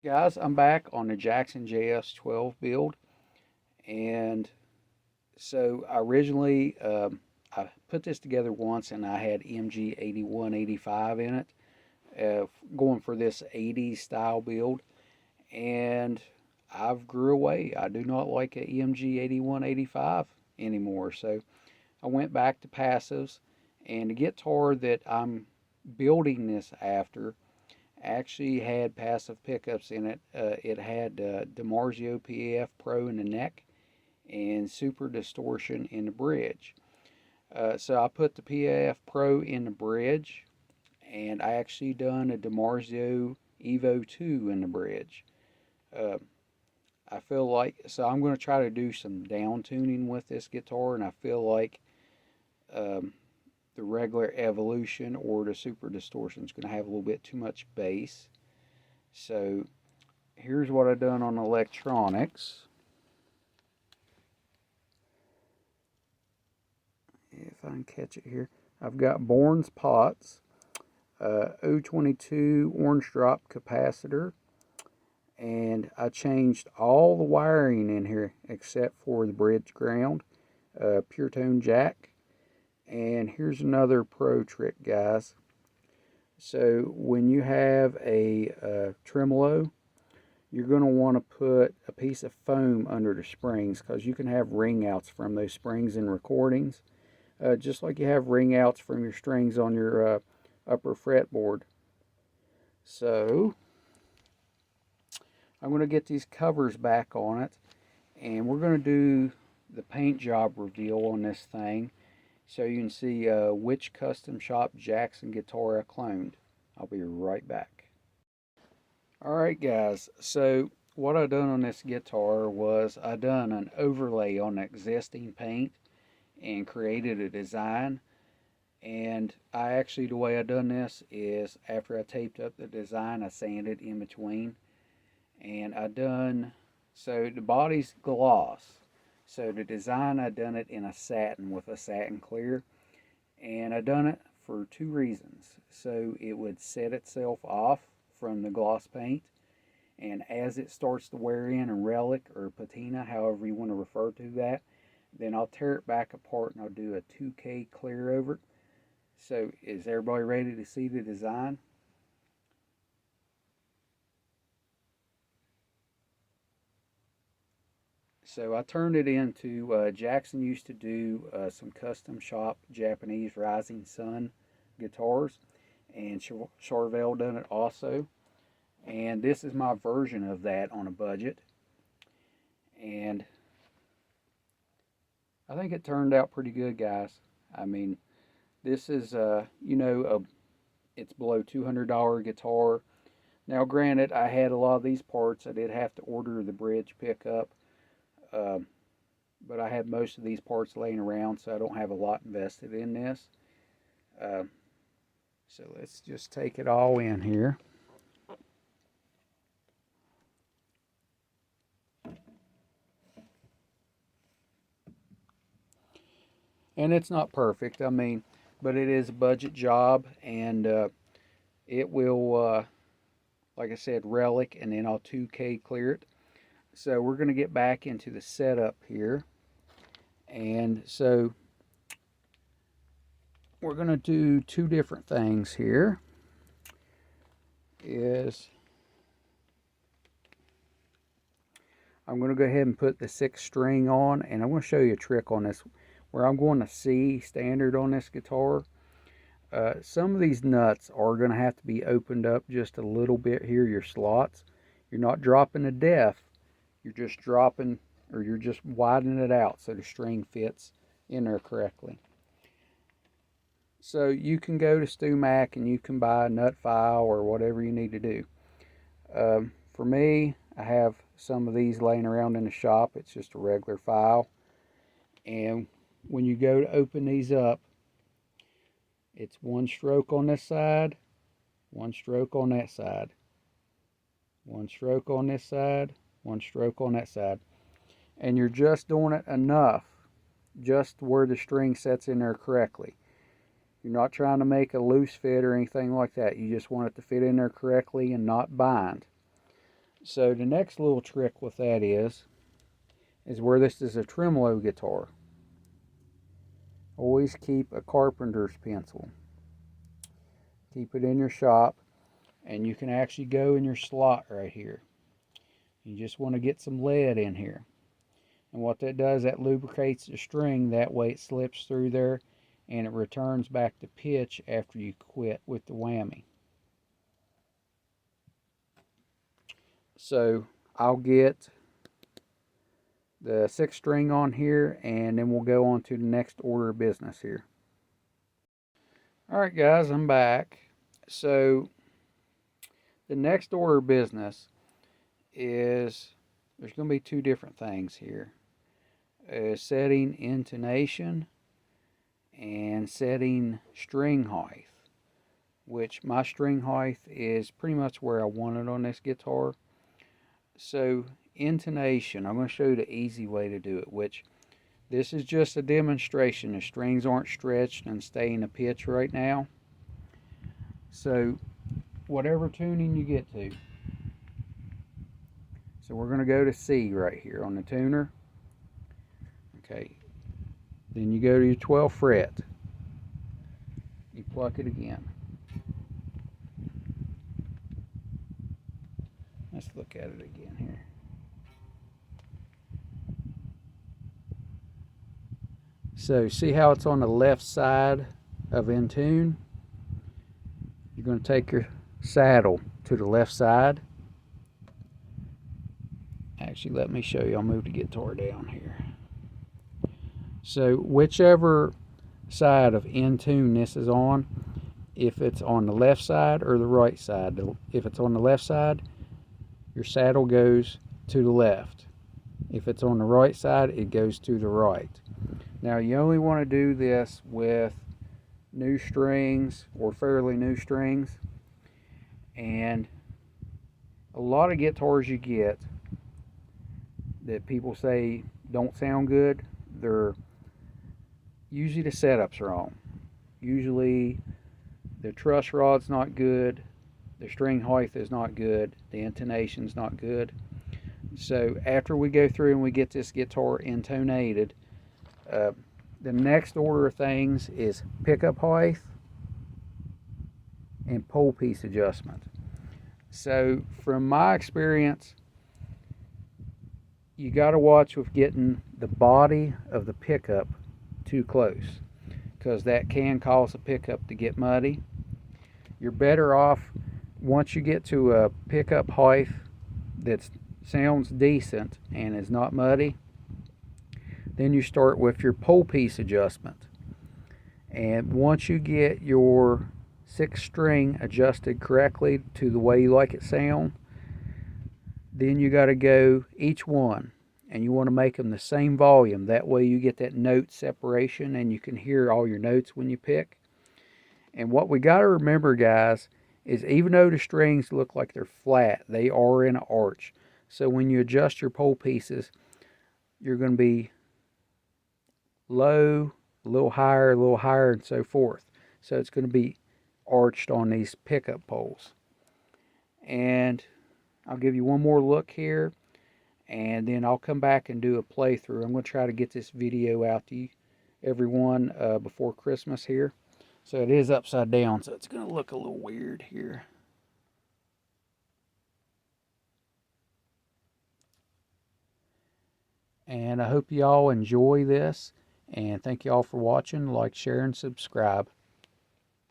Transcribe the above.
Guys, I'm back on the Jackson Js12 build, and so I put this together once, and I had MG8185 in it, going for this 80s style build, and I've grew away. I do not like a MG8185 anymore, so I went back to passives, and the guitar that I'm building this after actually had passive pickups in it. It had DiMarzio PAF Pro in the neck and Super Distortion in the bridge. So I put the PAF Pro in the bridge, and I actually done a DiMarzio Evo 2 in the bridge. Uh, I feel like, so I'm going to try to do some down tuning with this guitar, and I feel like um, the regular Evolution or the Super Distortion is going to have a little bit too much bass. So here's what I've done on electronics. If I can catch it here, I've got Bourne's pots, 022 orange drop capacitor, and I changed all the wiring in here except for the bridge ground, pure tone jack. And here's another pro trick, guys. So when you have a tremolo, you're going to want to put a piece of foam under the springs, because you can have ring outs from those springs in recordings, just like you have ring outs from your strings on your upper fretboard. So I'm going to get these covers back on it, and we're going to do the paint job reveal on this thing, so you can see which custom shop Jackson guitar I cloned. I'll be right back. Alright guys, so what I done on this guitar was I done an overlay on existing paint and created a design. And I actually, the way I done this is after I taped up the design, I sanded in between. And I done, so the body's gloss. So the design, I done it in a satin with a satin clear. And I done it for two reasons. So it would set itself off from the gloss paint, and as it starts to wear in and relic or patina, however you want to refer to that, then I'll tear it back apart and I'll do a 2K clear over it. So is everybody ready to see the design? So I turned it into, Jackson used to do some custom shop Japanese Rising Sun guitars, and Charvel done it also. And this is my version of that on a budget. And I think it turned out pretty good, guys. I mean, this is, it's below $200 guitar. Now, granted, I had a lot of these parts. I did have to order the bridge pickup, but I had most of these parts laying around, so I don't have a lot invested in this. Uh, so let's just take it all in here. And it's not perfect, I mean, but it is a budget job, and it will, like I said, relic, and then I'll 2K clear it. So we're going to get back into the setup here. And so we're going to do two different things here. I'm going to go ahead and put the 6th string on, and I'm going to show you a trick on this where I'm going to C standard on this guitar. Some of these nuts are going to have to be opened up just a little bit here, your slots. You're not dropping to death, you're just dropping, or you're just widening it out so the string fits in there correctly. So you can go to StewMac and you can buy a nut file or whatever you need to do. For me, I have some of these laying around in the shop. It's just a regular file. And when you go to open these up, it's one stroke on this side, one stroke on that side, one stroke on this side, one stroke on that side. And you're just doing it enough, just where the string sets in there correctly. You're not trying to make a loose fit or anything like that. You just want it to fit in there correctly and not bind. So the next little trick with that is where this is a tremolo guitar. Always keep a carpenter's pencil. Keep it in your shop, and you can actually go in your slot right here. You just want to get some lead in here. And what that does, that lubricates the string. That way it slips through there and it returns back to pitch after you quit with the whammy. So I'll get the 6th string on here, and then we'll go on to the next order of business here. Alright guys, I'm back. So the next order of business is, there's going to be 2 different things here. Setting intonation and setting string height, which my string height is pretty much where I want it on this guitar. So intonation, I'm going to show you the easy way to do it, which this is just a demonstration. The strings aren't stretched and stay in a pitch right now. So whatever tuning you get to. So we're going to go to C right here on the tuner. Okay. Then you go to your 12th fret. You pluck it again. Let's look at it again here. So see how it's on the left side of in tune? You're going to take your saddle to the left side. Actually, let me show you. I'll move the guitar down here. So whichever side of in tune this is on, if it's on the left side or the right side. If it's on the left side, your saddle goes to the left. If it's on the right side, it goes to the right. Now you only want to do this with new strings or fairly new strings. And a lot of guitars you get that people say don't sound good, they're usually the setup's wrong. Usually the truss rod's not good, the string height is not good, the intonation's not good. So after we go through and we get this guitar intonated, the next order of things is pickup height and pole piece adjustment. So from my experience, you got to watch with getting the body of the pickup too close, because that can cause the pickup to get muddy. You're better off, once you get to a pickup height that sounds decent and is not muddy, then you start with your pole piece adjustment. And once you get your 6th string adjusted correctly to the way you like it sound, then you got to go each one, and you want to make them the same volume. That way you get that note separation and you can hear all your notes when you pick. And what we got to remember, guys, is even though the strings look like they're flat, they are in an arch. So when you adjust your pole pieces, you're going to be low, a little higher, and so forth. So it's going to be arched on these pickup poles. And I'll give you one more look here, and then I'll come back and do a playthrough. I'm going to try to get this video out to you, everyone, before Christmas here. So it is upside down, so it's going to look a little weird here. And I hope you all enjoy this, and thank you all for watching. Like, share, and subscribe.